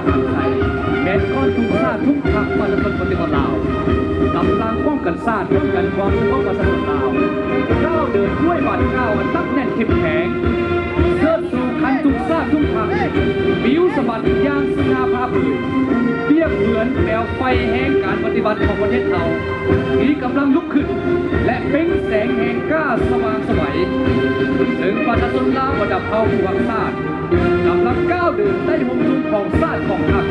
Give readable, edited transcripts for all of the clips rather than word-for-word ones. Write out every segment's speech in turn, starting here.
ทางไทยแม้ก้อนทุกชาติทุกพรรคประชาชนปฏิบัติลาวกำลังป้องกันชาติป้องกันความสงบประชาชนลาวก้าวเดินด้วยบาดก้าวอันตั้งแน่นเข้มแข็งเชิดสู่คันทุกชาติทุกพรรคบิวสะบัดย่างสง่าผ่าเผยเปียกเหมือนแมวไฟแห่งการปฏิบัติของประเทศเรามีกำลังลุกขึ้นและเปล่งแสงแห่งกล้าสว่างไสวถึงประชาชนลาวระดับเผ่าผู้วังชาติกำลังก้าวเดินใต้ห่มนุ่งของชาติของพรรค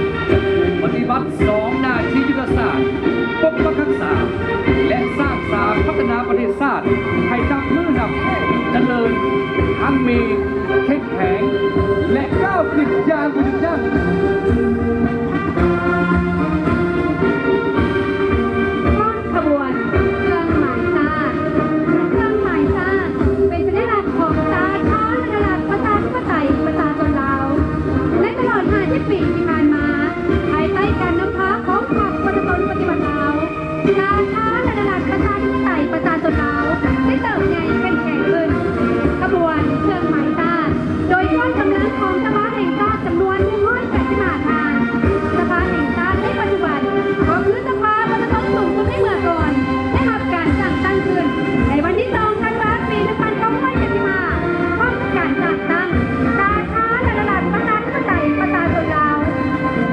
ปฏิบัติ2หน้าที่ยุทธศาสตร์ปกปักรักษาและสร้างสรรค์พัฒนาประเทศชาติให้นับมือนับเจริญทั้งมีเข้มแข็งและก้าวขึ้นอย่างยิ่งใหญ่ขบวนเครื่องหมายชาติเป็นสัญลักษณ์ของชาติท้อนระดับประชาธิปไตยประชาชนลาวและตลอด50 ปีที่ผ่านมาภายใต้การนำพาของพรรคประชาชนปฏิบัติลาวชาติท้อนระดับประชาธิปไตยประชาชนลาวได้เติบใหญ่เข้มแข็งขึ้นขบวนเครื่องหมายชาติโดยกองกำลังของสภาแห่งชาติจำนวน185 ทานสภาแห่งชาติในปัจจุบันก็คือสภาประชาชนสูงสุดในเมื่อก่อนได้รับการจัดตั้งขึ้นในวันที่2 ธันวาคม ปี 1975พร้อมกับการจัดตั้งสาขาระดับประชาธิปไตยประชาชนลาว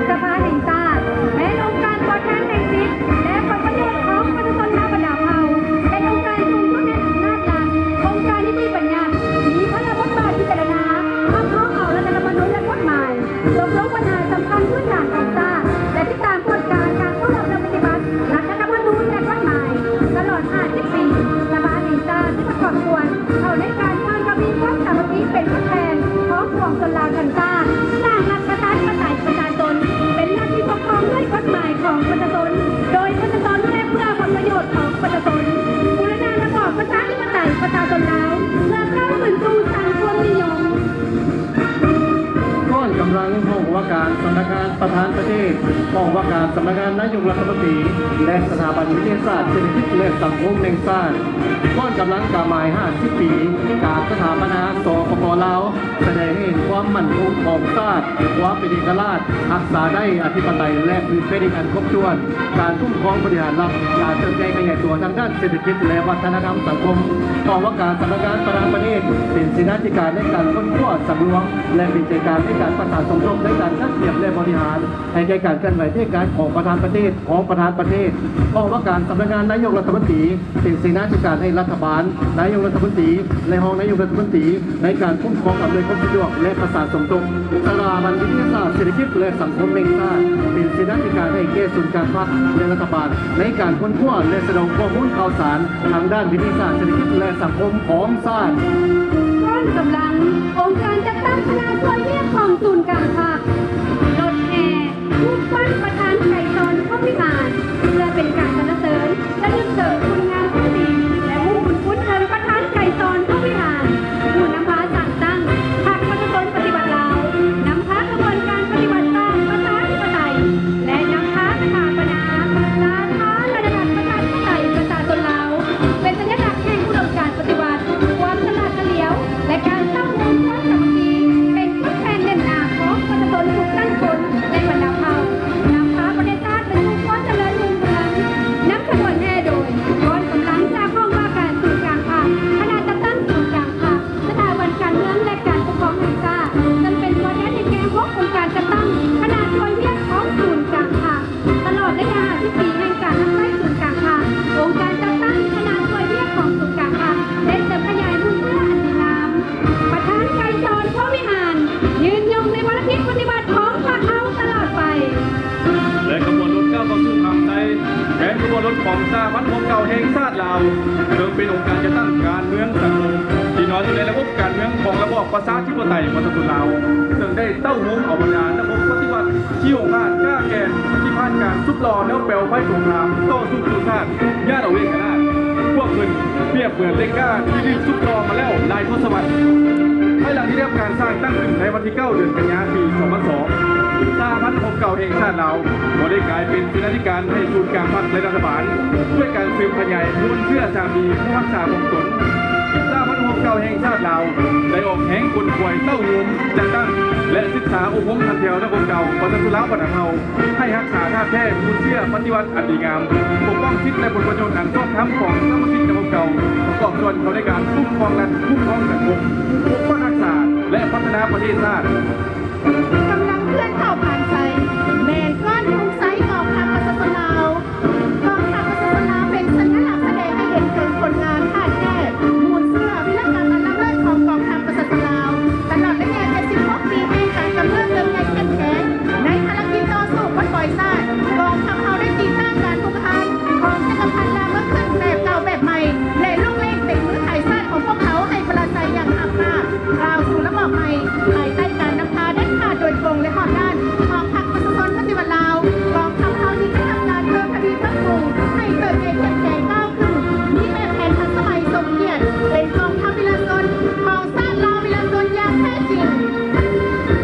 สภาแห่งชาติและองค์การตัวแทนแห่งสิทธิและผลประโยชน์ของประชาชนลาวบรรดาเผ่าเป็นองค์การสูงสุดในอำนาจรัฐองค์การนิติบัญญัติมีพระบทบาทพิจารณาคำร้องเอารัฐธรรมนูญและกฎหมายยกเลิกปัญหาสำคัญพื้นฐานของชาติและติดตามผลการเข้ารับและปฏิบัติรัฐธรรมนูญและกฎหมายตลอด50 ปีสภาแห่งชาติที่ประกอบส่วนเอาในการสร้างกมีความสามัคคีเป็นผู้แทนของปวงชนลาวทั้งชาติสร้างรัฐประชาธิปไตยประชาชนเป็นรัฐที่ปกครองด้วยกฎหมายของประชาชนโดยประชาชนและเพื่อผลประโยชน์ของประชาชนบูรณาระบอบประชาธิปไตยประชาชนลาวเพื่อก้าวขึ้นสู่สังคมนิยมก้อนกำลังห้องว่าการสำนักงานประธานประเทศห้องว่าการสำนักงานนายกรัฐมนตรีและสถาบันวิทยาศาสตร์เศรษฐกิจและสังคมแห่งชาติก้อนกำลังกาหมาย50 ปีการสถาปนาสปป.ลาวแสดงให้เห็นความมั่นคงของชาติความเป็นเอกราชรักษาได้อธิปไตยและพื้นเพดิการครบถ้วนการคุ้มครองบริหารรัฐการเติบโตขยายตัวทางด้านเศรษฐกิจและวัฒนธรรมสังคมห้องว่าการสำนักงานประธานประเทศเป็นเสนาธิการในการค้นคว้าสำรวจและเป็นใจกลางในการประสานสมทบในการจัดเตรียมและบริหารให้แก่การเคลื่อนไหวที่การของประธานประเทศห้องว่าการสำนักงานนายกรัฐมนตรีเป็นเสนาธิการให้รัฐบาลนายกรัฐมนตรีและห้องนายกรัฐมนตรีในการคุ้มครองอำนวยความสะดวกและประสานสมทบสถาบันวิทยาศาสตร์เศรษฐกิจและสังคมแห่งชาติเป็นเสนาธิการให้แก่ศูนย์การพรรคและรัฐบาลในการค้นคว้าและแสดงข้อมูลข่าวสารทางด้านวิทยาศาสตร์เศรษฐกิจและสังคมของชาติก้อนกำลังองค์การจัดตั้งคณะช่วยเหลือของศูนย์การพรรครถแห่ผู้ปั้นประธานไก่ตอนผู้พิหารเพื่อเป็นการสรรเสริญและยึดเสริมคุณงามความดีและมุ่งคุ้นเทินประธานไก่ตอนผู้พิหารผู้นำพาสั่งตั้งพรรคประชาชนปฏิบัติลาวนำพากระบวนการปฏิบัติตามประชาธิปไตยและนำพาสถาปนาสาขาระดับประชาธิปไตยประชาชนลาวเป็นสัญลักษณ์แห่งอุดมการณ์ปฏิบัติความฉลาดเฉลียวและการตั้งองค์กรสามัคคีเป็นผู้แทนเด่นหน้าของประชาชนทุกท่านคนและบรรดาเผ่านำพาประเทศชาติเป็นผู้คนเจริญรุ่งเรืองนำขบวนแห่โดยกองกำลังจากห้องว่าการศูนย์กลางพรรคคณะจัดตั้งศูนย์กลางพรรคสถาบันการเมืองและการปกครองแห่งชาติจนเป็นตัวแทนในแก่พวกองค์การจัดตั้งคณะช่วยเหลือของศูนย์กลางพรรคตลอดระยะ50 ปีแห่งการทำให้ศูนย์กลางพรรคองค์การจัดตั้งคณะช่วยเหลือของศูนย์กลางพรรคได้เติบขยายรุ่งเรืองอันดีงามประธานไกรสอนพระวิหารยืนยงในวันอาทิตย์ปฏิบัติของพรรคเอาตลอดไปและขบวนรถก้าวเข้าสู่คำใจแผนขบวนรถของสามัญของเก่าแห่งชาติลาวเริ่มเป็นองค์การจัดตั้งการเมืองสังคมที่นอนอยู่ในระบบการเมืองของระบอบประชาธิปไตยประชาชนลาวซึ่งได้เต้าหูเอาบรรดาระบบปฏิบัติที่องค์การกล้าแก่ที่ผ่านการซุกหล่อแล้วแปลวไฟสงครามต่อสู้สู่ชาติญาติเอาเองกันได้พวกเงินเปรียบเหมือนเล็กก้าที่ได้ซุกหล่อมาแล้วหลายทศวรรษภายหลังที่ได้รับการสร้างตั้งขึ้นในวันที่ 9 เดือนกันยายน ปี 2002 สามัญของเก่าแห่งชาติลาวได้กลายเป็นเสนาธิการให้ศูนย์กลางพรรคและรัฐบาลด้วยการสืบขยายมวลเชื่อสามีผู้รักษาของตนสามัญของเก่าแห่งชาติลาวได้ออกแห่งคนป่วยเต้าหูจัดตั้ง และศึกษาอบรมทันเทียวนักเก่าปฏิสุราปัญหาเฮาให้รักษาท่าแท้คุณเชื่อปฏิวัติอันดีงามปกป้องสิทธิและผลประโยชน์อันชอบธรรมของสมาชิกนักเก่าประกอบส่วนเขาในการคุ้มครองและคุ้มครองสังคมปกป้องรักษาและพัฒนาประเทศชาติ กำลังเคลื่อนเข้าผ่านใจแมนก้อนทุงไซกองทัพประชาชนลาวกองทัพประชาชนลาวเป็นสัญลักษณ์แสดงให้เห็นถึงผลงานท่าแท้มูลเสื้อวิรกรรมอันล้ำเลิศของกองทัพประชาชนลาวตลอดระยะ76 ปีแห่งการกำเนิดเติมใหญ่เข้มแข็งในภารกิจต่อสู้ปลดปล่อยชาติกองทัพเราได้ตีต้านการคุกคามของจักรพรรดิลาวเมื่อขึ้นแบบเก่าแบบใหม่และลูกเล่นติดมือไถ่ชาติของพวกเขาให้ปราศัยอย่างหักหน้ากล่าวสู่ระบอบใหม่ภายใต้การนำพาเด็ดขาดโดยตรงและหอดด้านของพรรคประชาชนปฏิวัติลาวกองทัพเราที่ได้ทำการเพิ่มทวีเพิ่มปรุงให้เติบโตเข้มแข็งก้าวขึ้นมีแบบแผนทันสมัยสมเกียรติเป็นกองทัพวิลาชนของชาติลาววิลาชนอย่างแท้จริง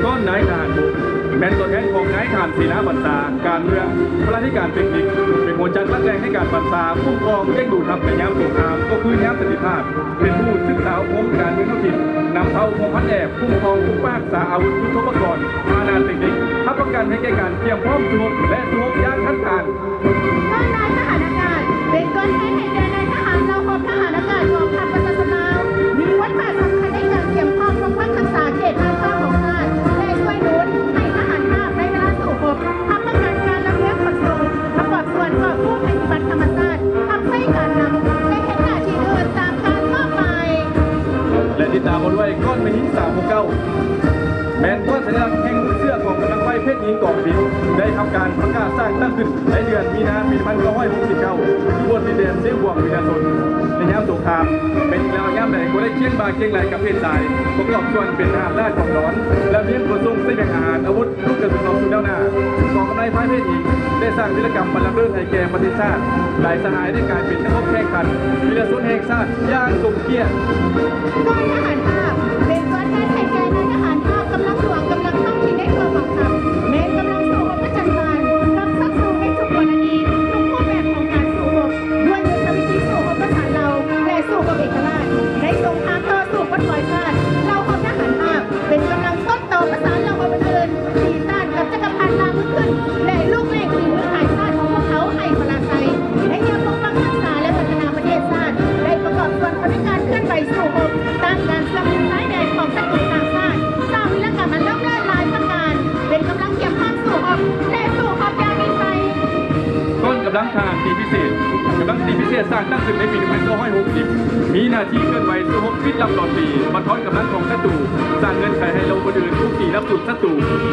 ก้อนนายทหารบกแม้นตัวแทนของนายทหารศีลาบัญชาการเมืองพระราชการเทคนิคเป็นหัวใจรัดแรงให้การบัญชาคุ้มครองเร่งดูดทัพในยามสงครามก็คือยามสันติภาพเป็นผู้ศึกษาอบรมการเมืองท้องถิ่นนำเท่าของพันแอบคุ้มครองผู้ปากษาอาวุธยุทโธปกรณ์อาณาเทคนิคทัพประกันให้แก่การเตรียมพร้อมสู้รบและสู้รบอย่างทันทาน ก็นายทหารอากาศเป็นตัวแทนแห่งแดนนายทหารเราพบทหารอากาศกองทัพประชาชนลาวมีวัตถุสำคัญในการเตรียมพร้อมปกป้องรักษาเขตอาณาของชาติและช่วยหนุนให้ทหารภาคในเวลาสู่รบทำประกันการลำเลียงขนส่งประกอบส่วนก่อผู้ปฏิบัติธรรมชาติทำให้การนำและเห็นหน้าที่อื่นตามการมอบหมาย และติดตามมาด้วยก้อนเมหิน369แมนก้อนสัญลักษณ์แห่งเสื้อของกำลังไฟเพชรยิงกองบิวได้ทำการประกาศสร้างตั้งขึ้นในเดือนมีนาปี1969ที่บนดินแดนเสียงห่วงวิญญาณในยามสงครามเป็นแล้วยามใดก็ได้เคียงบาเคียงไหลกับเพศสายประกอบส่วนเป็นทหารราชของร้อนและเลี้ยงขนส่งเส้นแบ่งอาหารอาวุธลูกกระสุนออกสู่แนวหน้ากองกำลังไฟเพชรยิงได้สร้างวิรกรรมบรรลังเรื่องให้แก่ประเทศชาติหลายสหายได้กลายเป็นนักรบแข่งขันวิรชนแห่งชาติอย่างสมเกียรติ กองทหารภาคเป็นตัวแทนแห่งแกนนายทหารภาคกำลังหลวงกำลังท้องถิ่นได้ตัวกองทัพแม้กำลังสู้รบประจันบานกับศัตรูในทุกกรณีทุกรูปแบบของการสู้รบด้วยยุทธวิธีสู้รบประสานเราและสู้กับเอกราชในสงครามต่อสู้ปลดปล่อยชาติเราพบทหารภาคเป็นกำลังต้นโตประสานเราเอาไปเดินตีต้านกับจักรพรรดิลาวขึ้นและลูกเล่นที่มือขายชาติของพวกเขาให้ปราศัยและยังปกป้องรักษาและพัฒนาประเทศชาติได้ประกอบส่วนผลในการเคลื่อนไหวสู่รบต้านการสนับสนุนซ้ายแดนของศัตรูต่างชาติสร้างวิรกรรมอันล้ำเลิศหลายประการเป็นกำลังเกี่ยมข้องสู่รบและสู่รบอย่างมีชัย ก้อนกำลังทหารตีพิเศษกำลังตีพิเศษสร้างตั้งขึ้นในปี1960มีหน้าที่เคลื่อนไหวสู้รบพิษลำหลอดปีบรรทอนกำลังของศัตรูสร้างเงินไขให้เราคนอื่นทุกตีรับสุดศัตรู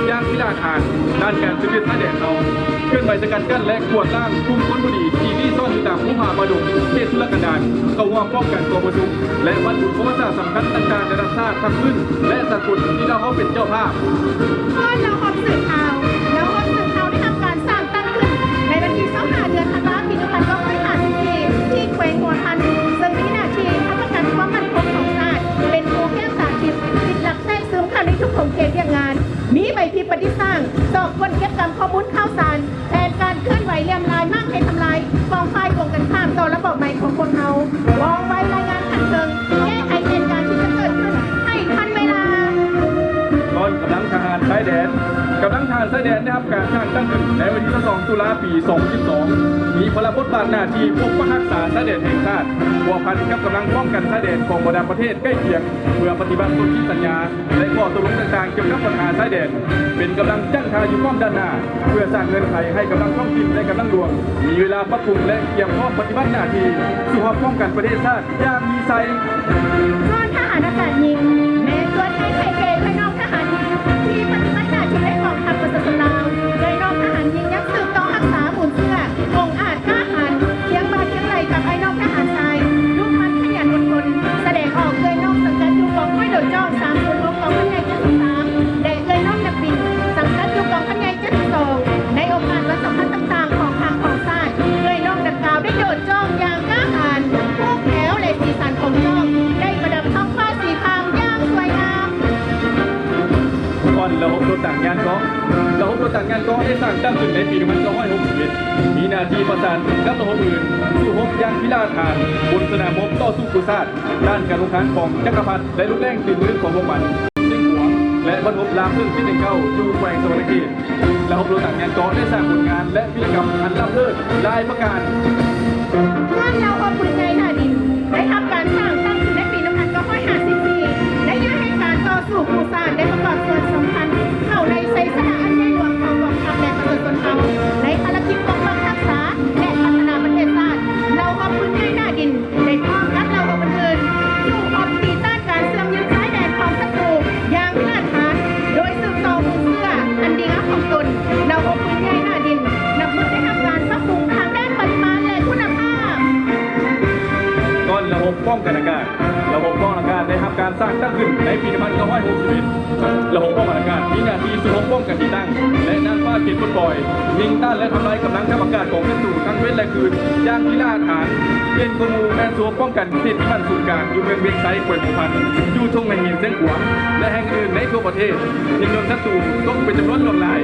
ย่างพิราทานด้านการสืบเลือดแดนเราเคลื่อนไหวสกัดกั้นและกวดล้างกลุ่มคนบุรีที่ซ่อนอยู่ตามภูผาบาดงเขตธุรกันดารเข้าร่วมป้องกันตัวประชุมและวัตถุประวัติศาสตร์สำคัญต่างๆในรัฐชาติทั้งพื้นและสกุลที่เราเขาเป็นเจ้าภาพ ก้อนเราพบสื่อข่าวแล้วพบสื่อข่าวได้ทำการสร้างตั้งขึ้นในวันที่25 เดือนธันวาคมปี1954ที่แขวงหัวพันซึ่งมีหน้าที่ทำประกันความมั่นคงของชาติเป็นผู้แก้สาธิตติดหลักแทรกซึมเข้าในทุกของเขตเรียงงาน มีใบพิปฏิสร้างสอบคนเก็บกรรมข้อมูลข่าวสารแทนการเคลื่อนไหวเรียมลายมากให้ทำลายกองไฟกองกันข้ามต่อระบบใหม่ของคนเขาวางไว้รายงานทันเทิงแก้ไขเหตุการณ์ที่จะเกิดขึ้นให้ทันเวลา ก้อนกำลังทหารชายแดนกำลังทหารชายแดนได้รับการสร้างตั้งขึ้นในวันที่2 ตุลาปี 2012มีพลบทบาทหน้าที่ปกป้องรักษาชายแดนแห่งชาติพัวพันกับกำลังป้องกันชายแดนของบรรดาประเทศใกล้เคียงเพื่อปฏิบัติสนธิสัญญาและข้อตกลงต่างๆเกี่ยวกับปัญหาชายแดนเป็นกำลังจ้างทาอยู่ป้อมด้านหน้าเพื่อสร้างเงินไขให้กำลังท้องถิ่นและกำลังหลวงมีเวลาปรับปรุงและเตรียมพร้อมปฏิบัติหน้าที่สู่ความป้องกันประเทศชาติอย่างมีไซ ก้อนทหารอากาศยิงแม้ตัวแทนไทยเกย์ภายนอกทหารยิงที่ปฏิบัติหน้าที่ในกองทัพประชาชนลาวโดยนอกทหารยิงยังสืบต่อรักษาหมุนเสื้อองอาจกล้าหาญเทียงบาเทียงไหลกับไอ้นอกทหารชายลูกมันขยันอดทนแสดงออกเคยนอกสังกัดยุกองไม่โดดจ้อง306กองพันใหญ่73และเคยนอกนักบินสังกัดยุกองพันใหญ่72ในโอกาสวันสำคัญต่างๆของทางของชาติเคยนอกดังกล่าวได้โดดจ้องอย่างกล้าหาญพวกแถวและสีสันของจ้องได้ประดับท้องฟ้าสีครามอย่างสวยงาม ก่อนระบบตัวต่างงานกองได้สร้างตั้งขึ้นในปี1961มีหน้าที่ประสานกับระบบอื่นสู้รบอย่างพิราธานบนสนามรบต่อสู้กุศลด้านการลงทันของจักรพรรดิและลูกแรงฝีมือของพวกมันซึ่งหัว และบรรทุกลามซึ่งที่1 9อยู่แขวงสวรรณเขตและอบรมต่างงานกองได้สร้างผลงานและวิรกรรมอันล้ำเลิศลายประการ เมื่อเราเอาปืนในหน้าดินได้ทำการสร้างตั้งขึ้นในปี1954และยังให้การต่อสู้ผู้สร้างได้ประกอบส่วนสำคัญเข้าในไซสนาอันใหญ่หลวงของกองทัพและประชาชนเฮาในภารกิจปกป้องรักษาและพัฒนาประเทศชาติเราเอาปืนในหน้าดินได้พร้อมกับเราเอาอื่นๆสู่ออกตีต้านการเสื่อมยึดชายแดนของศัตรูอย่างกล้าหาญโดยสืบต่อผู้เชื่ออันดีงามของตนเราเอาปืนในหน้าดินนับมือได้ทำการปรับปรุงทางด้านปริมาณและคุณภาพ ก้อนระบบป้องกันอากาศระบบป้องกันอากาศได้ทำการสร้างตั้งขึ้นในปี1961ระบบป้องกันอากาศมีหน้าที่สวมป้องกันที่ตั้งและนำฟ้าเขตปลดปล่อยยิงต้านและทำลายกำลังทัพอากาศของศัตรูทั้งเว้นและคืนย่างพิราฐานเป็นกมูแมนสวมป้องกันติดที่มันศูนย์กลางอยู่เมืองเวียงไซแขวงหมู่พันอยู่ทุ่งในหินเส้นหัวและแห่งอื่นในทั่วประเทศยิงโดนศัตรูต้องเป็นจำนวนหลากหลาย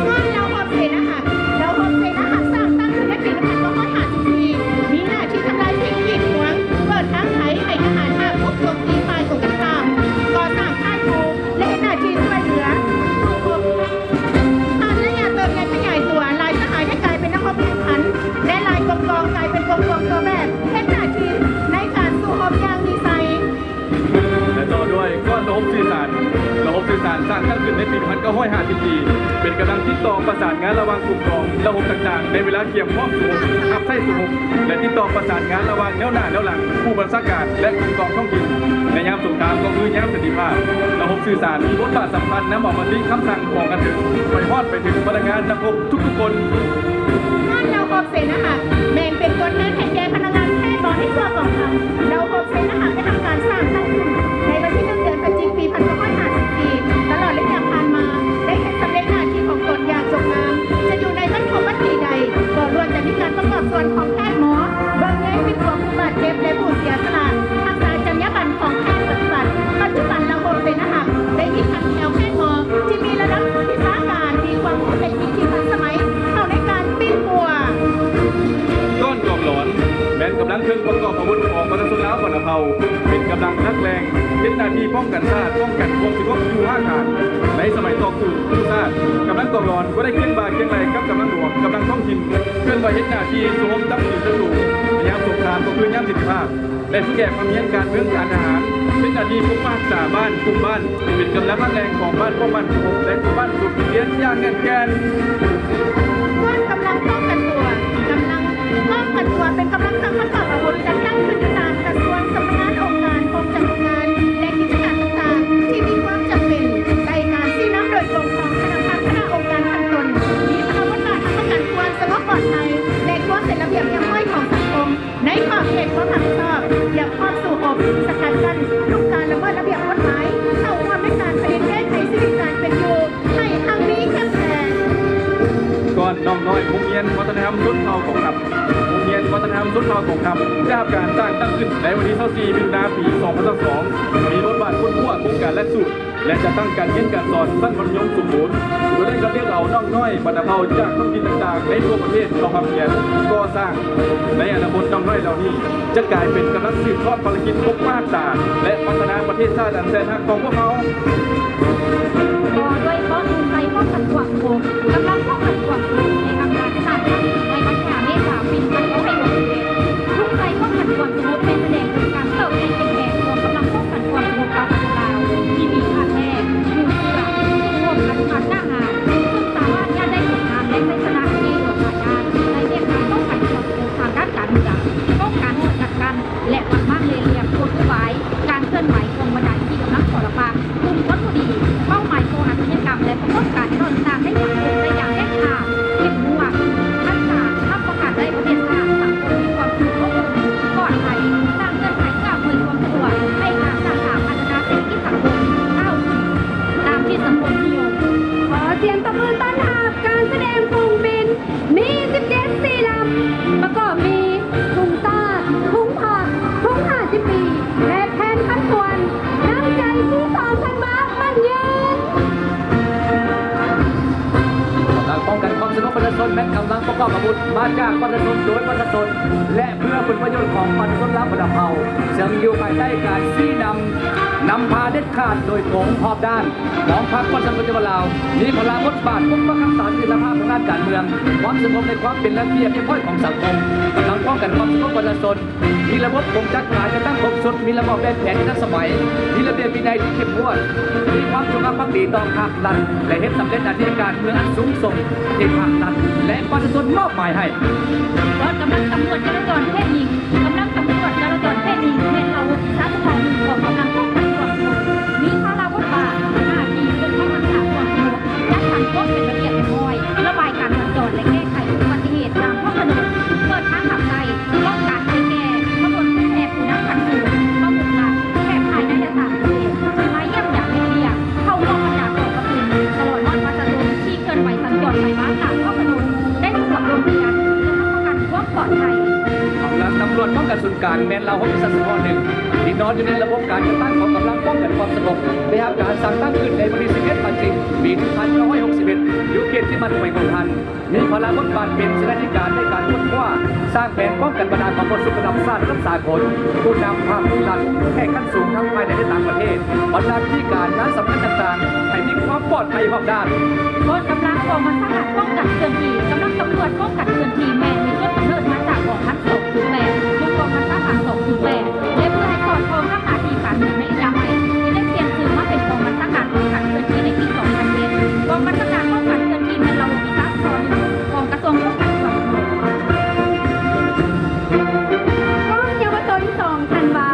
เมื่อเราโฮมเซนนะคะเราโฮมเซนนะคะสร้างตั้งขึ้นในปี1954มีหน้าที่ทำลายสิ่งกีดขวางเปิดทางไถให้ทหารมาพบโจมตีฝ่ายตรงกันข้ามก่อสร้างค่ายโถและหน้าที่ช่วยเหลือผ่านระยะเติมเงินขยายตัวลายทหารได้กลายเป็นนักรบแข่งขันและลายกองกองกลายเป็นกองกองตัวแบบเป็นหน้าที่ในการสู้รบอย่างมีไซ และต่อด้วยก้อนระบบสื่อสารระบบสื่อสารสร้างตั้งขึ้นในปี1954เป็นกำลังติดต่อประสานงานระหว่างกลุ่มกองระบบต่างๆในเวลาเกี่ยมพร้อมสูงขับไส้สูงและติดต่อประสานงานระหว่างแนวหน้าแนวหลังผู้บัญชาการและกลุ่มกองท้องถิ่นในยามสงครามก็คือยามสันติภาพระบบสื่อสารมีบทบาทสำคัญนำออกมาที่คำสั่งของกันถึงไปฮอดไปถึงพนักงานนักรบทุกๆคน งานเราโฮมเซนนะคะแมนเป็นตัวแทนแทนแกพนักงานแพทย์บอลให้ทั่วกองทัพเราโฮมเซนนะคะได้ทำการสร้างตั้งขึ้นในวันที่1 เดือนพฤศจิกายน1954ตลอดระยะผ่านมาได้เห็นสำเร็จหน้าที่ของตนอย่างสมงามจะอยู่ในสังคมวัดปีใดก็ล้วนจะมีการประกอบส่วนของแพทย์หมอเบื้องแย้งเป็นตัวผู้บาดเจ็บและผู้เสียสละทักษะจรรยาบรรณของแพทย์ปฏิบัติปัจจุบันเราโฮมเซนนะคะได้มีทั้งแถวแพทย์หมอที่มีระดับวิชาการมีความรู้เทคนิคที่ทันสมัยเข้าในการปิ้นปัว ก้อนกองหลอนแม้นกำลังเครื่องประกอบอาวุธของประชาชนลาวฝั่งอเภาเป็นกำลังนักแรงเป็นหน้าที่ป้องกันชาติป้องกันความสงบอยู่ห้าฐานในสมัยต่อสู้ผู้ชาติกำลังกองหลอนก็ได้เคียงบ่าเคียงไหลกับกำลังหลวงกำลังท้องถิ่นเคลื่อนไหวเห็นหน้าที่สวมตั้งอยู่ศัตรูในยามสงครามก็คือยามสิทธิภาพและทุกแก่ความเมียนการเมืองการทหารเป็นหน้าที่ปกป้องจ่าบ้านคุมบ้านเป็นกำลังนักแรงของบ้านป้องกันสงบและคุมบ้านสุดเลี้ยนอย่างแน่นแกน ก้อนกำลังป้องกันตัวกำลังป้องกันตัวเป็นกำลังทางประกอบอาวุธจัดตั้งขึ้นตามกระทรวงสำนักงานองค์การกองจัดงานและกิจการต่างๆที่มีความจำเป็นในการที่น้ำโดยตรงของคณะคณะองค์การขั้นต้นมีพระบทบาททางการความสงบปลอดภัยและความเป็นระเบียบเรียบร้อยของสังคมในขอบเขตความรับผิดชอบอย่าครอบสู่อบสกัดกั้นทุกการละเมิดระเบียบกฎหมายเข้าร่วมในการผลิตแก้ไขชีวิตการเป็นอยู่ให้ทางนี้เข้มแข็ง ก่อนน้องน้อยโรงเรียนวัฒนธรรมรุ่นเผ่าของทัพโรงเรียนวัฒนธรรมรุ่นเผ่าของทัพได้รับการสร้างตั้งขึ้นในวันที่24มิถุนายนปี2022มีบทบาทคุ้นคั่วโครงการและสูตรและจะตั้งการเรียนการสอนสั้นมัธยมสมบูรณ์โดยได้กระเรียกเอาน้องน้อยบรรดาเผ่าจากท้องถิ่นต่างๆในทั่วประเทศเข้ามาเรียนก่อสร้างในอนาคตน้องน้อยเหล่านี้จะกลายเป็นกำลังสืบทอดภารกิจปกป้องศาสตร์และพัฒนาประเทศชาติอันแสนรักของพวกเขา ต่อด้วยข้อมูลไทยป้องกันความโกงกำลังป้องกันความโกงในอาการชาติในปัญหาเมษาปี2561ทุกไทยป้องกันความสงบเป็นแสดงถึงการเติบโตแข็งแกร่งของกำลังป้องกันความสงบของลาวที่มีค่าแท้อยู่ที่หลักร่วมกันผ่านหน้างานซึ่งสามารถได้ผลงานและใช้ชนะในหน่วยงานในเรื่องการป้องกันความสงบทางด้านการเมืองป้องกันจัดการและวัดบ้านเรียบกฎหมายการเคลื่อนไหวของบรรดาที่กำลังต่อระบากกลุ่มวัตถุดิบเป้าหมายโกงอาชญากรรมและปรากฏการณ์ต่าง ชนแม้นกำลังประกอบอาวุธมาจากประชาชนโดยประชาชนและเพื่อผลประโยชน์ของประชาชนและประชาชนซึ่งอยู่ภายใต้การชี้นำพาเด็ดขาดโดยโกงรอบด้านของพรรคประชาธิปไตยลาวมีพลังบทบาทปกป้องรักษาเสถียรภาพทางด้านการเมืองความสงบในความเป็นระเบียบเรียบร้อยของสังคมกำลังป้องกันความสงบประชาชนมีระบบกรมจัดการจะตั้งครบสุดมีระบบแผนที่ทันสมัยมีระเบียบวินัยที่เข้มงวดมีความจงรักภักดีต่อภาครัฐและเห็นสำเร็จหน้าที่การเมืองอันสูงส่งที่ภาครัฐและประชาชนมอบหมายให้ รถกำลังตำรวจจราจรเพศหญิงกำลังตำรวจจราจรเพศหญิงเป็นเรารัฐบาลของกำลังป้องกันความสงบมีภาระบทบาทหน้าที่เพื่อความรักษาความสงบจัดสังคมเป็นระเบียบเรียบร้อยระบายการจราจรและแก้ไขอุบัติเหตุตามท้องถนนเปิดทางขับไล่ป้องกันให้แก่ขบวนผู้แอบผู้นำขันสูงข้อมูลหลักแก้ภายในและต่างประเทศมาเยี่ยมอย่างไม่เรียกเข้าร่วมประชาชนกระตุ้นตลอดนอนประชาชนที่เคลื่อนไหวสัญจรไปมาตามท้องถนนได้ถูกกับโรงเรียนเพื่อป้องกันความปลอดภัย กำลังตำรวจป้องกันศูนย์กลางแมนลาว6สัตว์ข้อหนึ่งที่นอนอยู่ในระบบการจัดตั้งของกำลังป้องกันความสงบได้รับการสั่งตั้งขึ้นในวันที่11ปัจจิมปี1961อยู่เขตที่มันไปของทันมีพลังบทบาทเป็นสถานการในการค้นคว้าสร้างแผนป้องกันปัญหาความสุขระดับชาติระดับสากลผู้นำภาครัฐแข่งขันสูงทั้งภายในและต่างประเทศบรรดาพิธีการงานสำคัญต่างๆให้มีความปลอดภัยรอบด้าน รถกำลังออกมาสกัดป้องกันเคลื่อนที่กำลังตำรวจป้องกันเคลื่อนที่แมนมีต้นกำเนิดมาจากกองพัน208มุ่งกองพันทหาร208และเพื่อให้สอดคล้องกับหน้าที่การเมืองในระยะใหม่ที่ได้เปลี่ยนชื่อมาเป็นกองพันทหารป้องกันเคลื่อนที่ในปี2007กองพันทหารป้องกันเคลื่อนที่ในเราปีทัพท1กองกระทรวงป้องกันความสงบกองเยาวชน2ธันวา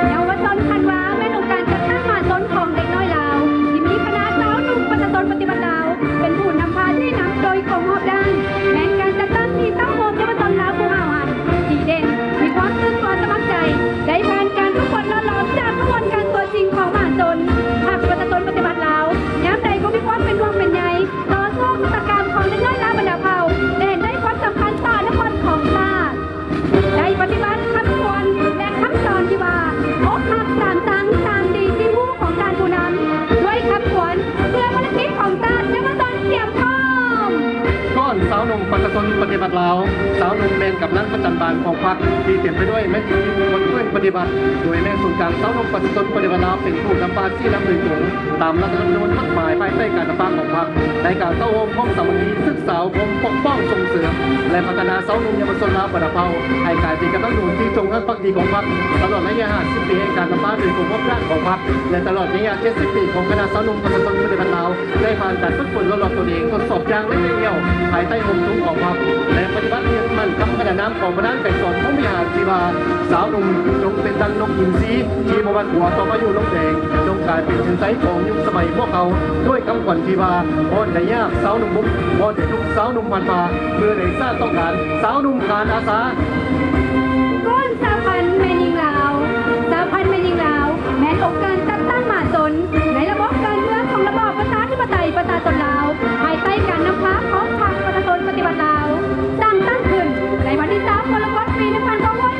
เยาวชนธันวาเป็นองค์การจัดตั้งมาชนของเด็กน้อยลาวที่มีคณะสาวหนุ่มประชาชนปฏิบัติลาวเป็นผู้นำพาที่นำโดยกองมอบด้านแม้การจัดตั้งที่ตั้งโฮมเยาวชนลาวผู้ห้าวหันดีเด่นมีความซื่อสัตย์สมัครใจได้ผ่านการทุกคนล้อมจากกระบวนการตัวจริงของมหาชนภาคประชาชนปฏิบัติลาวย้ำใดก็มีความเป็นห่วงเป็นใยต่อสู้กิจกรรมของเด็กน้อยลาวบรรดาเผ่าได้เห็นได้ความสำคัญต่อนครของชาติได้ปฏิบัติคำสอนและคำสอนที่ว่าอกหักสามสังสามดีที่หูของการผู้นำด้วยคำขวัญเพื่อภารกิจของชาติเยาวชนเตรียมพร้อม ก้อนสาวหนุ่มประชาชนปฏิบัติลาวสาวหนุ่มแมนกับนักประจันบานของพรรคที่เต็มไปด้วยแม่ชีคนช่วยปฏิบัติโดยแม่ศูนย์กลางสาวหนุ่มประชาชนปฏิบัติลาวเป็นผู้นำพาที่นำโดยตรงตามรัฐธรรมนูญกฎหมายภายใต้การนำพาของพรรคในการเข้าร่วมห้องสามัคคีศึกษาอบรมปกป้องส่งเสริมและพัฒนาสาวหนุ่มเยาวชนลาวประดับเผ่าให้กลายเป็นกำลังหนุนที่จงรักภักดีของพรรคตลอดระยะ50 ปีแห่งการนำพาโดยกรมมอบด้านของพรรคและตลอดระยะ70 ปีของคณะสาวหนุ่มประชาชนปฏิบัติลาวได้ผ่านการฝึกฝนทดลองตัวเองทดสอบอย่างละเอียดภายใต้ห่มทุกของพรรคและปฏิบัติเรียนมันคำขนานนามของพระนั้นแต่งสอนของวิหารศิวาสาวหนุ่มจงเป็นดังนกหินสีที่มวันหัวต่อมาอยู่ลงแดงจงกลายเป็นชินไซของยุคสมัยพวกเขาด้วยคำขวัญชีวาพอได้ยากสาวหนุ่มบุกพอได้ทุกสาวหนุ่มมันมาเมื่อได้ทราบต้องการสาวหนุ่มการอาสา ก้นสาพันธ์แม่ยิงลาวสาพันธ์แม่ยิงลาวแม้องค์การจัดตั้งมาจนในระบบการเมืองของระบอบประชาธิปไตยประชาชนลาวภายใต้การนำพาของพรรคประชาชนปฏิบัติลาวสร้างตั้งขึ้นในวันที่3กรกฎาคมปี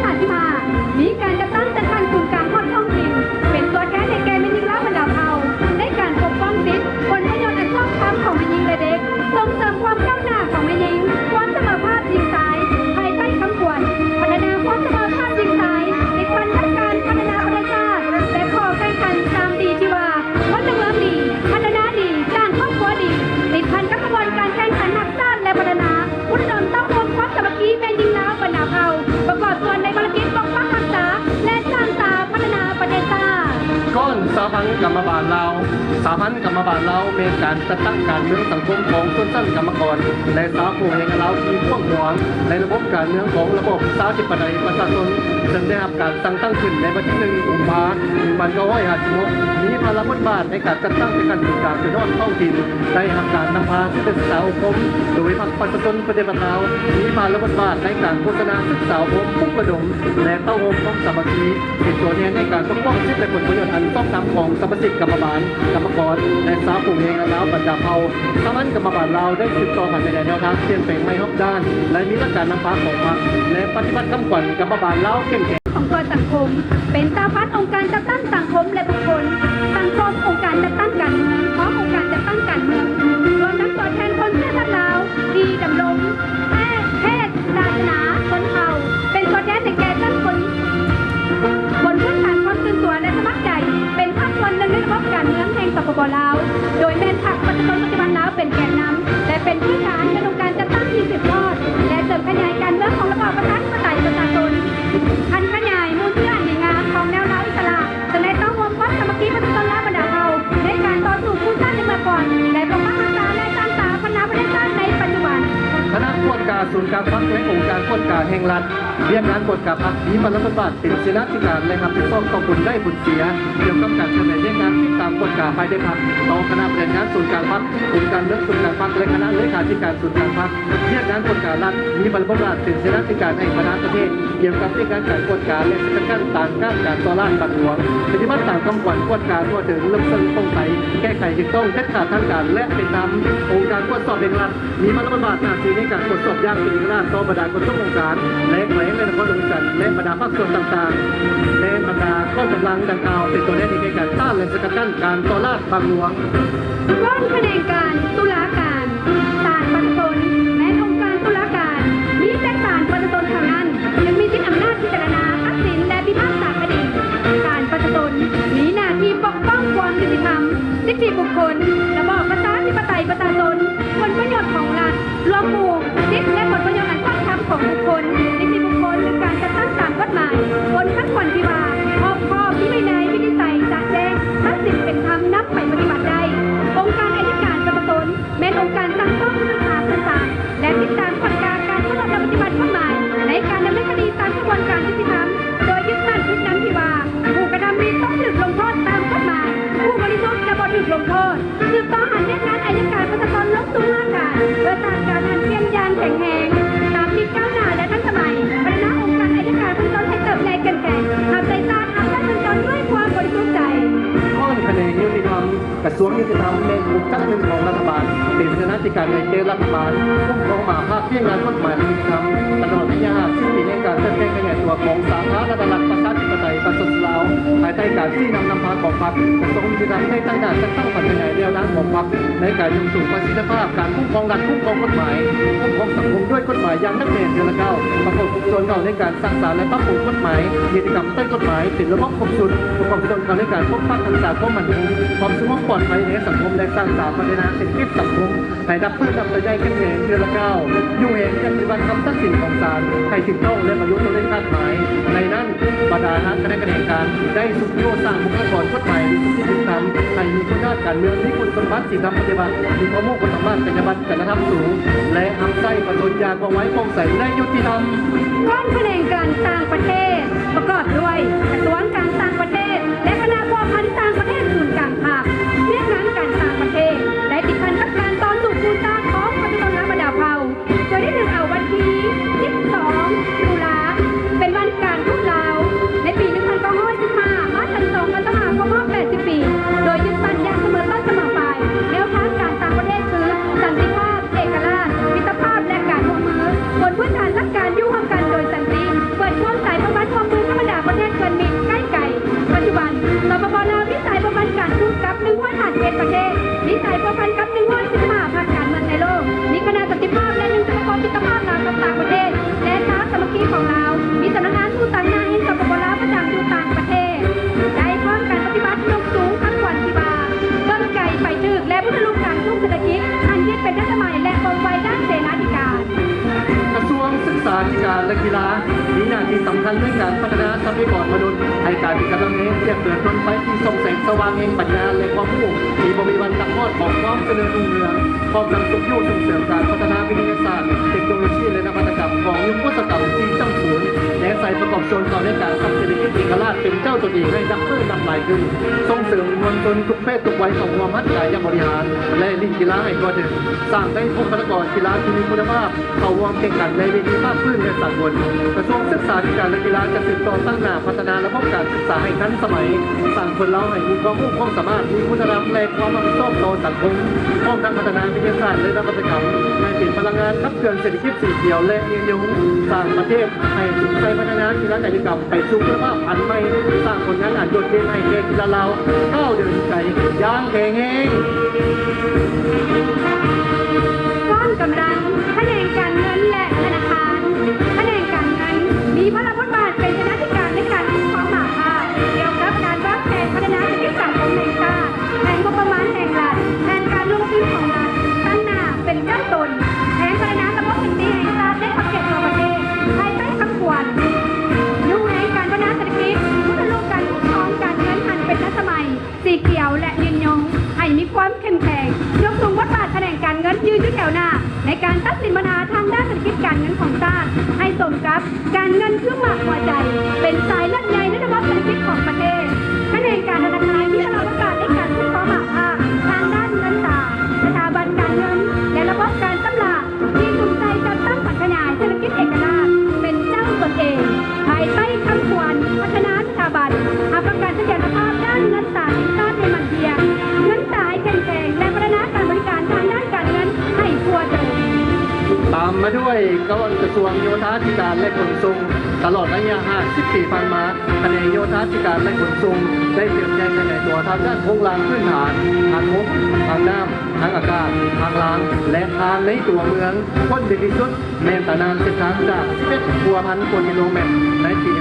1955มีการจัดตั้งจัดการศูนย์กลางท้องถิ่นเป็นตัวแทนในแก่แม่ยิงลาวบรรดาเผ่าในการปกป้องสิทธิผลประโยชน์อันชอบธรรมของแม่ยิงและเด็กส่งเสริมความก้าวหน้าของแม่ยิงความเสมอภาคหญิงชายภายใต้คำขวัญพัฒนาความเสมอภาคหญิงชายในพันธการพัฒนาประชาชาติและขอแข่งขันตามดีที่ว่าวัฒนธรรมดีพัฒนาดีสร้างครอบครัวดีติดพันกับกระบวนการแข่งขันหักชาติและพัฒนาพุทธธรรมต้องรวมความสามัคคีแม่ยิงลาวบรรดาเผ่าประกอบส่วนในภารกิจปกป้องรักษาและสร้างสาพัฒนาประเทศชาติ ก้อนสาพันธ์กรรมบาลลาวสาพันธ์กรรมบาลลาวเป็นการจัดตั้งการเมืองสังคมของชนชั้นกรรมกรและสาวผู้แห่งลาวที่พ่วงหวงในระบบการเมืองของระบบสาธิปไตยประชาชนจึงได้รับการตั้งขึ้นในวันที่1 กุมภาพันธ์ 1956มีพลังบทบาทในการจัดตั้งเป็นการสื่อสารนอกท้องถิ่นได้รับการนำพาศึกษาอบรมโดยพรรคประชาชนปฏิบัติลาวมีพลังบทบาทในการโฆษณาศึกษาอบรมปลุกระดมและเข้าร่วมของสามัคคีเป็นตัวแทนในการปกป้องสิทธิและผลประโยชน์อันต้องนำของสมาชิกกรรมบาลกรรมกรและสาวผู้แห่งลาวบรรดาเผ่าสามัญกรรมบาลลาวได้สืบต่อผ่านไปในแนวทางเปลี่ยนแปลงไม่รอบด้านและมีหลักการนำพาของพรรคและปฏิบัติคำขวัญกรรมบาลลาวเข้มแข็ง ของตัวสังคมเป็นสาพันธ์องค์การจัดตั้งสังคมและบุคคลสังคมองค์การจัดตั้งการเมืองพร้อมองค์การจัดตั้งการเมืองรวมทั้งตัวแทนคนเชื้อชาติลาวที่ดำรง ศูนย์การพักและองค์การกฎการแห่งรัฐเรียนงานกฎการพักมีบรรลับาทเป็นเสนาธิการและรับผิดชอบต่อบุญได้บุญเสียเกี่ยวกับการดำเนินงานตามกฎการภายในพักต่อคณะบริหารงานศูนย์การพักองค์การเลือกศูนย์การพักและคณะเลขาธิการศูนย์การพักเรียนงานกฎการรัฐมีบรรลับาทเป็นเสนาธิการแห่งคณะประเทศเกี่ยวกับการกฎการและสกัดกั้นการต่อต้านบัตรหลวงปฏิบัติตามคำขวัญกฎการทั่วถึงเรื่องซึ่งโปร่งใสแก้ไขถูกต้องเด็ดขาดทางการและเป็นธรรมองค์การตรวจสอบแห่งรัฐมีบรรลับาทหน้าที่ในการตรวจสอบอย่างเป็นราชต่อบรรดาคนทุกองค์การและแหวนในนครหลวงจันทร์และบรรดาภาคส่วนต่างๆและบรรดาข้อกำลังดังกล่าวเป็นตัวแทนในการต้านและสกัดกั้นการต่อต้านบัตรหลวง ร่อนแผนงการตุลาการศาลประชาชนและองค์การตุลาการมีแต่ศาลประชาชนเท่านั้นยังมีสิทธิอำนาจพิจารณาตัดสินและพิพากษาคดีศาลประชาชนมีหน้าที่ปกป้องความยุติธรรมสิทธิบุคคลระบอบประชาธิปไตยประชาชนผลประโยชน์ของรัฐรวมหมู่สิทธิและผลประโยชน์อันชอบธรรมของบุคคลสิทธิบุคคลหรือการจัดตั้งตามกฎหมายบนขั้นควรพิวาออกข้อที่ไม่ในวินิจฉัยจะแจ้งทัดสินเป็นธรรมนับไปปฏิบัติได้องค์การอัยการประชาชนแม้องค์การตั้งข้อพิพากษาต่างๆและติดตามกฎการการเข้ารับปฏิบัติกฎหมายในการดำเนินคดีตามกระบวนการยุติธรรมโดยยึดมั่นทุกนั้นที่ว่าผู้กระทำผิดต้องถูกลงโทษตามกฎหมายผู้บริสุทธิ์จะบ่ถูกลงโทษสืบต่อหันเรื่องงานอัยการประชาชนลงสู่งานเพื่อสร้างการหันเพียงยานแข็งแรงตามที่ก้าวหน้าและทันสมัยบรรณาองค์การอัยการประชาชนให้เติบโตแข็งแกร่งทำใจตาทำและประชาชนด้วยความบริสุทธิ์ใจ ข้อคะแนนยุติธรรมกระทรวงยุติธรรมเป็นบุคคลหนึ่งของรัฐบาลเป็นคณะกรรมการในเกณฑ์รัฐบาลคุ้มครองหมาภาคเพียงงานกฎหมายยุติธรรมตลอดระยะ10 ปีในการเติบโตขยายตัวของสาธารณรัฐประชาธิปไตยประชาชนลาวภายใต้การที่นำพาของพรรคกระทรวงยุติธรรมได้ตั้งด่านจัดตั้งพัฒนาแนวทางของพรรคในการยุ่งสู่ประสิทธิภาพการคุ้มครองรัฐคุ้มครองกฎหมายคุ้มครองสังคมด้วยกฎหมายอย่างนักเรียนเดือนละ9ประกอบส่วนเก่าในการสร้างสรรค์และปรับปรุงกฎหมายกิจกรรมใต้กฎหมายเป็นระบบครบสุดประกอบส่วนเก่าในการปกป้องรักษาความมั่นคงความสงบปลอดภัยในสังคมและสร้างสรรค์พัฒนาเศรษฐกิจสังคมให้ดับเพื่อดับใจเข้มแข็งเดือนละ9อยู่เองการปฏิบัติคำตัดสินของศาลให้ถึงต้องและบรรลุตัวเลขคาดหมายในนั้นบรรดาคณะกรรมการได้สุขโยสร้างบุคลากรกฎหมายดีที่สุดทำให้มีคุณค่าการเมืองที่คุณสมบัติศีลธรรมปฏิบัติมีความมุ่งคุณธรรมะกัญญาบัตรคุณธรรมสูงและทำใจประตนยาความไว้คงใสและยุติธรรม ร่อนแผนงการต่างประเทศ ประกอบด้วยกระทรวงการต่างประเทศ และคณะพัวพันต่างประเทศศูนย์กลางภาคเรียกงานการต่างประเทศได้ติดพันกับการต่อสู้ภูตานของประชาชนและบรรดาเผ่าโดยได้ถึงเอาวันที่12 ตุลาเป็นวันการทูตลาวในปี 1915 มาถึง2 กันยายนครบ80 ปี โดยยึดมั่นอย่างเสมอต้นเสมอปลายแนวทางการต่างประเทศคือสันติภาพเอกราชมิตรภาพและการร่วมมือบนพื้นฐานหลักการอยู่ร่วมกันโดยสันติเปิดช่วงสายประวัติความมือธรรมดาประเทศเกินมิตรใกล้ไก่ปัจจุบันสปปลาวมีสายประพันธ์การทูตกับ151ประเทศมีสายประพันธ์กับ115ภาคการเมืองในโลกมีคณะสันติภาพและ1สมาคมมิตรภาพลาวกับต่างประเทศและท้าสามัคคีของลาวมีสำนักงานทูตต่างหน้าแห่งสปปลาวประจำอยู่ต่างประเทศได้พร้อมการปฏิบัติยกสูงทั้งวันที่บาเบิ่งไก่ไปถึกและพุทธลูกการทุ่งเศรษฐกิจอันยึดเป็นทันสมัยและคงไว้ด้านเสนาธิการ กระทรวงศึกษาธิการและกีฬามีหน้าที่สำคัญในการพัฒนาทรัพยากรมนุษย์ให้การมีกำลังเองเรียกเกิดต้นไปที่ส่งแสงสว่างแห่งปัญญาและความรู้มีบริวันตักมอดของความเจริญรุ่งเรืองพร้อมทั้งสุขยุส่งเสริมการพัฒนาวิทยาศาสตร์เทคโนโลยีและนวัตกรรมของยุคพุทธศตวรรษที่จังศูนย์และใส่ประกอบส่วนต่อในการทำเศรษฐกิจเอกราชเป็นเจ้าตัวเองให้ดับเพิ่มนำหลายขึ้นส่งเสริมมวลชนทุกเพศทุกวัยของความมั่นใจอย่างบริหารและลีกกีฬาให้ตัวถึงสร้างได้บุคลากรกีฬาที่มีคุณภาพเข้าร่วมแข่งขันในเวทีภาคพื้นและสากลกระทรวงศึกษาธิการและกีฬาจะสืบต่อตั้งหน้าพัฒนาระบบการศึกษาให้ทันสมัยสั่งคนเราให้มีความรู้ความสามารถมีคุณธรรมและความรับผิดชอบต่อสังคมพร้อมทั้งพัฒนาวิทยาศาสตร์และนวัตกรรมให้เป็นพลังงานขับเคลื่อนเศรษฐกิจสีเขียวและยืนยงสร้างประเทศให้ถึงใจพัฒนากีฬากิจกรรมไปสู่คุณภาพอันใหม่สร้างผลงานอันโดดเด่นให้แก่กีฬาเราก้าวเดินไกลย่างแข็งแรง ก้อนกำลังแผนงการเงินและธนาคารแผนงการเงินมีพระบทบาทเป็นคณะกรรมการในการคุ้มครองหมาภาคเกี่ยวกับการวางแผนพัฒนาเศรษฐกิจสังคมแห่งชาติแผนงบประมาณแห่งรัฐแผนการลงทุนของรัฐตั้งหน้าเป็นเจ้าตนแผนพัฒนาระบบเศรษฐกิจแห่งชาติและประเทศทั่วประเทศภายใต้คำขวัญยุ่งในการพัฒนาเศรษฐกิจพุทธลูกการคุ้มครองการเงินอันเป็นทันสมัยสีเขียวและยืนยงให้มีความเข้มแข็งยกสูงบทบาทแผนงการเงินยืนอยู่แถวหน้าในการตัดสินปัญหาทางด้านเศรษฐกิจการ ให้สมกับการเงินคือหมากหัวใจ เป็นสายเลือดใหญ่ในระบบเศรษฐกิจของประเทศคะแนนการธนาคารที่ตลอดโอกาสในการคุ้มครองหมากผ้าทางด้านเงินตราสถาบันการเงินและระบบการตำราที่กลุ่มใจจัดตั้งพัฒนาเศรษฐกิจเอกราชเป็นเจ้าตนเองภายใต้คำขวัญพัฒนาสถาบันหาประกันเสถียรภาพด้านเงินตราสินทรัพย์ในมันเทียเงินตราให้แข็งแกร่งและพัฒนาการบริการทางด้านการเงินให้ทั่วถึง ตามมาด้วยกระทรวงโยธาธิการและขนส่งตลอดระยะ50 ปีผ่านมาแผนกโยธาธิการและขนส่งได้เตรียมใจขยายตัวทางด้านโครงหลังพื้นฐานทางบกทางน้ำทางอากาศทางรางและทางในตัวเมืองพ้นดีที่สุดแม้แต่นานเส้นทางจาก11,000 กว่ากิโลเมตรในปี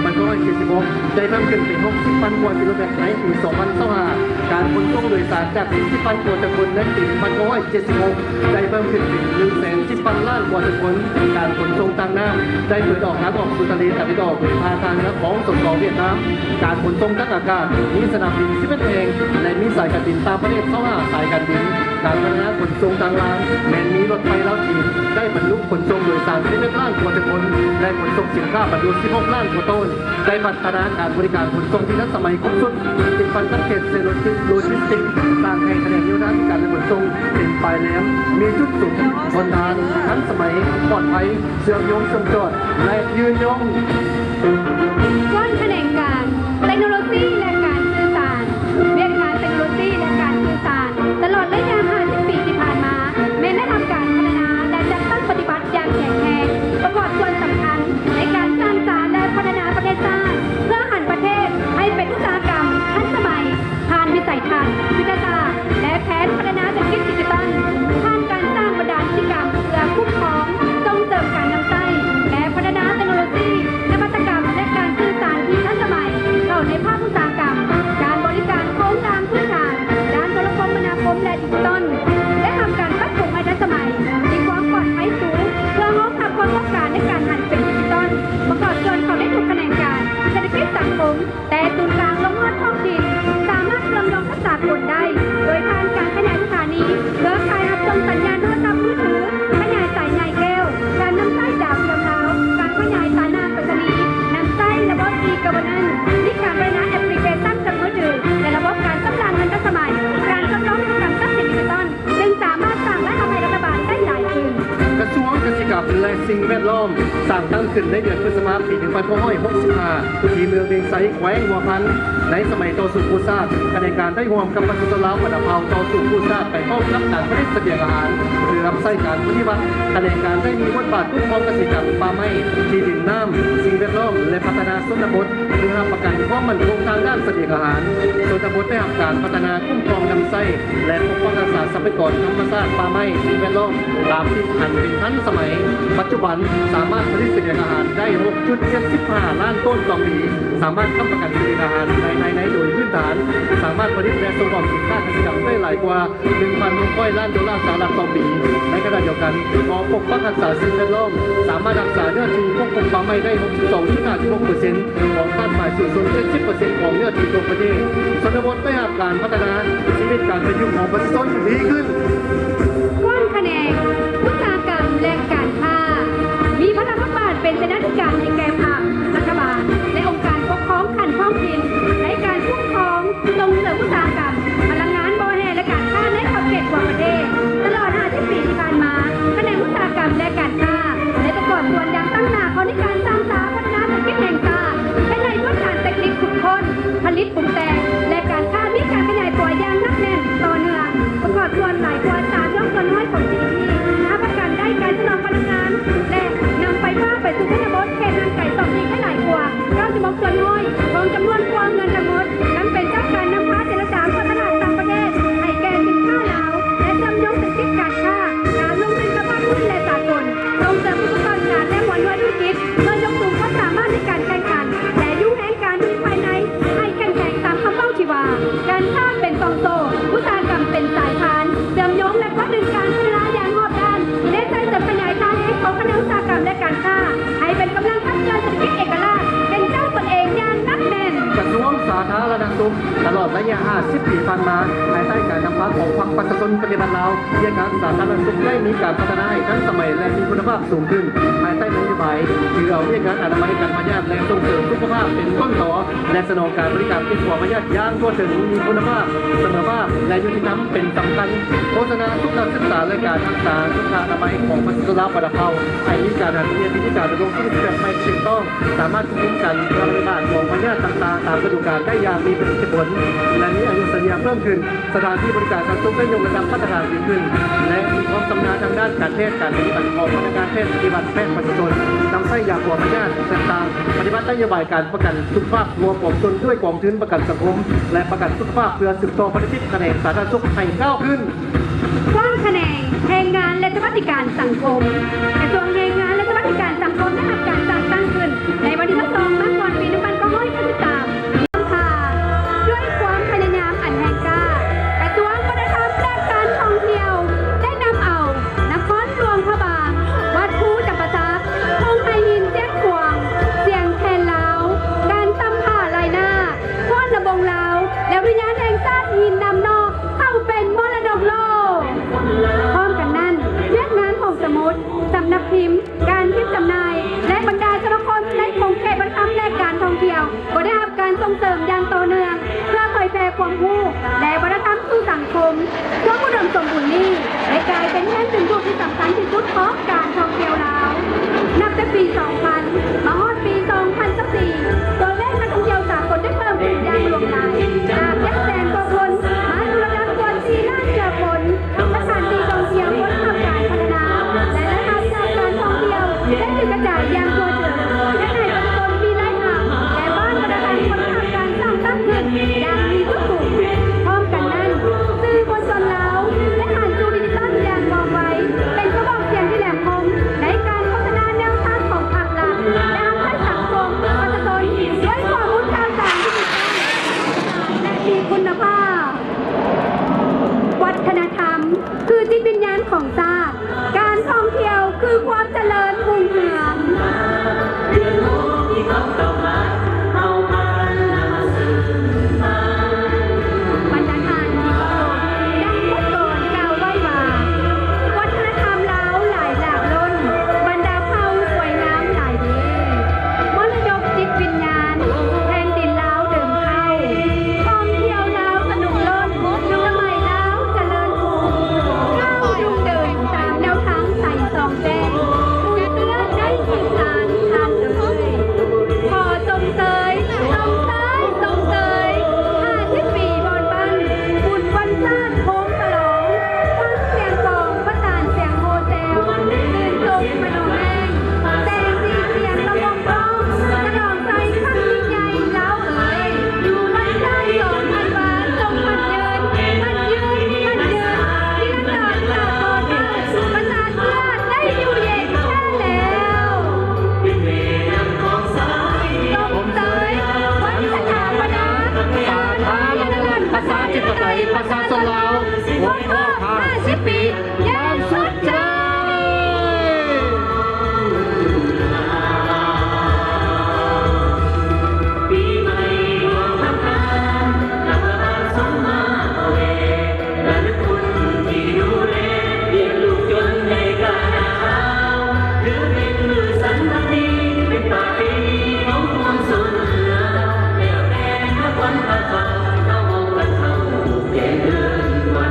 1976ได้เพิ่มขึ้นเป็น60,000 กว่ากิโลเมตรในปี2025การขนส่งโดยสารจาก40,000 กว่าคนในปี1976ได้เพิ่มขึ้นเป็น110,000 ล้านกว่าคนการขนส่งทางน้ำได้เปิดออกทางออกสู่ทะเลตะวันออกผ่านทางเหนือของส่งต่อเวียดนามการขนส่งทางอากาศมีสนามบิน11แห่งและมีสายการบินตามประเทศ25สายการบินการพัฒนาขนส่งทางรางแม้มีรถไฟแล้วจีนได้บรรลุขนส่งโดยสาร11 ล้านกว่าคนและขนส่งสินค้าบรรลุ16 ล้านกว่าต้นได้พัฒนาการบริการขนส่งที่ทันสมัยครบสุดติดฟันสังเกตเซลล์โลจิสติกส์สร้างให้แผนกโยธาธิการและขนส่งเป็นปลายแหลมมีจุดสูงทนทานทันสมัยปลอดภัยเสื่อมโยงสมจดและยืนยง ก้อนแขนงการเทคโนโลยีและการสื่อสารเรียนงานเทคโนโลยีและการสื่อสารตลอดระยะ50 ปีที่ผ่านมาแม้ได้ทำการพัฒนาและจัดตั้งปฏิบัติอย่างแข็งแรงประกอบส่วนสำคัญในการสร้างสรรค์และพัฒนาประเทศชาติเพื่อหันประเทศให้เป็นอุตสาหกรรมทันสมัยผ่านวิสัยทัศน์ยุทธศาสตร์และแผนพัฒนาเศรษฐกิจดิจิทัลผ่านการสร้างบรรดากิจกรรมเพื่อคุ้มครองส่งเสริมการนำใช้และพัฒนาเทคโนโลยีนวัตกรรมและการสื่อสารที่ทันสมัยเข้าในภาคอุตสาหกรรมการบริการโครงสร้างพื้นฐานด้านโทรคมนาคมและดิจิทัลและทำการปรับปรุงให้ทันสมัยมีความปลอดภัยสูงเพื่อรองรับความต้องการในการหันเป็นดิจิทัลประกอบส่วนเขาได้ถูกคะแนนการเศรษฐกิจสังคมแต่ศูนย์กลางลงมาท้องถิ่นสามารถเชื่อมโยงกับสากลได้ โดยผ่านการขยายสถานีเครือข่ายรับส่งสัญญาณโทรศัพท์มือถือขยายสายใยแก้วการนำสายดาวเทียมดาวการขยายสายนาไปรษณีย์นำสายระบบ e-governance มีการพัฒนาแอปพลิเคชันจากมือถือและระบบการชำระเงินทันสมัยการทดลองทางการทรัพย์สินดิจิทัลจึงสามารถสร้างและทำให้รัฐบาลได้หลายขึ้น กระทรวงเกษตรกรรมและสิ่งแวดล้อมสร้างตั้งขึ้นในเดือนพฤษภาคมปี1965ที่เมืองเวียงไสแขวงหัวพันในสมัยต่อสู้ผู้สร้างขณะการได้ร่วมกับประชาชนลาวบรรดาเผ่าต่อสู้ผู้สร้างไปเข้ารับการผลิตเสบียงอาหารเพื่อรับใช้การปฏิบัติขณะการได้มีบทบาทคุ้มครองเกษตรกรรมป่าไม้ที่ดินน้ำสิ่งแวดล้อมและพัฒนาชนบทเพื่อรับประกันความมั่นคงทางด้านเสบียงอาหารชนบทได้รับการพัฒนาคุ้มครองนำไส้และปกป้องรักษาทรัพยากรธรรมชาติป่าไม้สิ่งแวดล้อมตามที่ทันเป็นทันสมัยปัจจุบันสามารถผลิตเสบียงอาหารได้ 6.75 ล้านต้นต่อปีสามารถค้ำประกันเสบียงอาหารในโดยพื้นฐานสามารถผลิตและส่งออกสินค้าเกษตรกรรมได้หลายกว่า 1,600 ล้านดอลลาร์สหรัฐต่อปีในขณะเดียวกันกองปกป้องรักษาสิ่งแวดล้อมสามารถรักษาเนื้อที่ควบคุมป่าไม้ได้ 62.56% ของการฝ่ายสูงสุด 70% ของเนื้อที่ทั่วประเทศชนบทได้รับการพัฒนาชีวิตการเป็นอยู่ของประชาชนดีขึ้น ก้อนคะแนนอุตสาหกรรมและการค้ามีพระราชบัญญัติเป็นเสนาธิการในแก่ภาครัฐบาลและองค์การปกครองขั้นท้องถิ่นในการคุ้มครองส่งเสริมอุตสาหกรรมพลังงานบ่อแห่และการค้าในขอบเขตทั่วประเทศตลอด50 ปีที่ผ่านมาคะแนนอุตสาหกรรมและการค้าได้ประกอบส่วนอย่างตั้งหน้าเขาในการสร้างสรรค์พัฒนาเศรษฐกิจแห่งชาติและในพื้นฐานเทคนิคขุดค้นผลิตปรุงแต่งและการค้ามีการขยายตัวอย่างหนักแน่นต่อเนื่องประกอบส่วนหลายกว่า3 ยกตัวน้อยของ GDP หาประกันได้การสนองพลังงานและนำไฟฟ้าไปสู่ชนบทเขตทางไกลต่อมีให้หลายกว่า96ส่วนน้อยของจำนวนกว่าเงินทั้งหมดนั้นเป็นเจ้าการนำพาเจรจาเพื่อตลาดต่างประเทศให้แก่สินค้าลาวและจำยงเศรษฐกิจการค้าการลงทุนกับภาคพื้นและสากลส่งเสริมผู้ประกอบการและมวลธุรกิจเพื่อยกสูงความสามารถในการแข่งขันและยุ่งแห่งการผลิตภายในให้แข็งแกร่งตามคำเป้าที่ว่าการค้าเป็นกองโตอุตสาหกรรมเป็นสายพานเสริมโยงและพัฒนาการพัฒนาอย่างรอบด้านและใจเสริมขยายทางให้ของคณะอุตสาหกรรมและการค้าให้เป็นกำลังขับเคลื่อนเศรษฐกิจเอกราชเป็นเจ้าตนเองอย่างนักแน่น กระทรวงสาธารณสุขตลอดระ ระยะ50 ปีผ่านมาภายใต้การนำพาของพรรคประชาชนปฏิบัติลาวเรื่องการสาธารณสุขได้มีการพัฒนาให้ทันสมัยและมีคุณภาพสูงขึ้นภายใต้นโยบายคือเอาเรื่องการอนามัยการพยาธิและส่งเสริมสุขภาพเป็นต้นต่อและสนองการบริการเป็นหัวพยาธิย่างทั่วถึงมีคุณภาพเสมอภาคและยุติธรรมเป็นสำคัญโฆษณาทุกการศึกษาและการรักษาสุขอนามัยของประชาชนลาวปะเทาให้มีการหัดเรียนวิธีการดำรงชีวิตแบบไม่ถูกต้องสามารถควบคุมการระบาดของพยาธิต่างๆตามฤดูกาลได้อย่างมีประสิทธิผลและมีอายุสัญญาเพิ่มขึ้นสถานที่บริการสาธารณสุขได้ยกระดับมาตรฐานดีขึ้นและมีความชำนาญทางด้านการแพทย์การปฏิบัติของพนักงานแพทย์ปฏิบัติแพทย์ประชาชนนำใช้ยาหัวพยาธิต่างๆปฏิบัตินโยบายการประกันสุขภาพรวมของตนด้วยกองทุนประกันสังคมและประกันสุขภาพเพื่อสืบต่อผลิตคะแนนสาธารณสุขให้ก้าวขึ้น กว้างแขนงแรงงานและสวัสดิการสังคมกระทรวงแรงงานและสวัสดิการสังคมได้รับการจัดตั้งขึ้นในวันที่2 มกราคม ปี 2553ค่ะด้วยความพยายามอันแรงกล้ากระทรวงวัฒนธรรมและการท่องเที่ยวได้นำเอานครหลวงพระบางวัดภูจำปาสักทงไทยหินเสียงขวางเสียงแคนลาวการตำผ่าลายหน้าพ้อนระบงลาวและวิญญาณแห่งชาติหินนำนอกเข้าเป็นมรดกโลกพร้อมกันนั้นเรื่องงานของสมุดสำนักพิมพ์การพิมพ์จำหน่ายและบรรดาสมาคมในกรุงเทพวัฒนธรรมและการท่องเที่ยวก็ได้รับการส่งเสริมอย่างต่อเนื่องเพื่อเผยแพร่ความรู้และวัฒนธรรมสู่สังคมเพื่อผู้ดำรงสมบูรณ์นี้ได้กลายเป็นแท่นดึงดูดที่สำคัญที่สุดของการท่องเที่ยวลาวนับแต่ปี 2000 มาฮอดปี 2014 ตัวเลขนักท่องเที่ยวสากลได้เพิ่มขึ้นอย่างหลวงหลายจาก700,000 กว่าคนมาสู่ระดับกว่า4 ล้านกว่าคนสถานที่ท่องเที่ยวควรทำการพัฒนาและระดับการท่องเที่ยวได้ถึงกระจายอย่างทั่วถึงและในประชาชนมีรายได้และบ้านวัฒนธรรมคนทำการสร้างตั้งขึ้นอย่างมีทุกกลุ่มพร้อมกันนั้นสื่อมวลชนลาวและผ่านสู่ดิจิทัลอย่างว่องไวเป็นกระบอกเสียงที่แหลมคมในการพัฒนาแนวทางของภาครัฐและให้สังคมประชาชนด้วยความรู้ข่าวสารที่ถูกต้องและมีคุณภาพ วัฒนธรรมคือจิตวิญญาณของชาติการท่องเที่ยวคือความเจริญรุ่งเรืองบรรดาทานที่เคารพดังพุทธโกนกล่าวไว้ว่าวัฒนธรรมลาวหลายหลากล้นบรรดาเผ่าสวยงามหลายเดีมรดกจิตวิญญาณแผ่นดินลาวเดิมเข้าท่องเที่ยวลาวสนุกล้นสมัยลาวเจริญภูมิก้าวดุงเดินตามแนวทางใส่ซองแดงบุญเตื้อได้สืบสานท่านเลยขอทรงเสยทรงเสยทรงเสย50 ปีบอนบันบุญวันชาติโค้งฉลองฟังเสียงกลองประสานเสียงโฮเซลตื่นจมมโนแม่งแต่สีเสียงระวงร้องฉลองใจข้างยิ่งใหญ่เล้าเอ๋ยวันชาติ2,000 บาทจงมันยืนมันยืนมันยืนที่นักดาบตาโตได้ประสานเพื่อได้อยู่เย็นแค่แล้วตกเตยวัฒนธรรมนาสาธารณรัฐประชาธิปไตยประชาชนลาวครบรอบ50 ปีอย่างสุดใจ Hãy subscribe cho kênh Ghiền Mì Gõ để không bỏ lỡ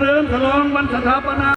ริญฉลองวันสถาปนา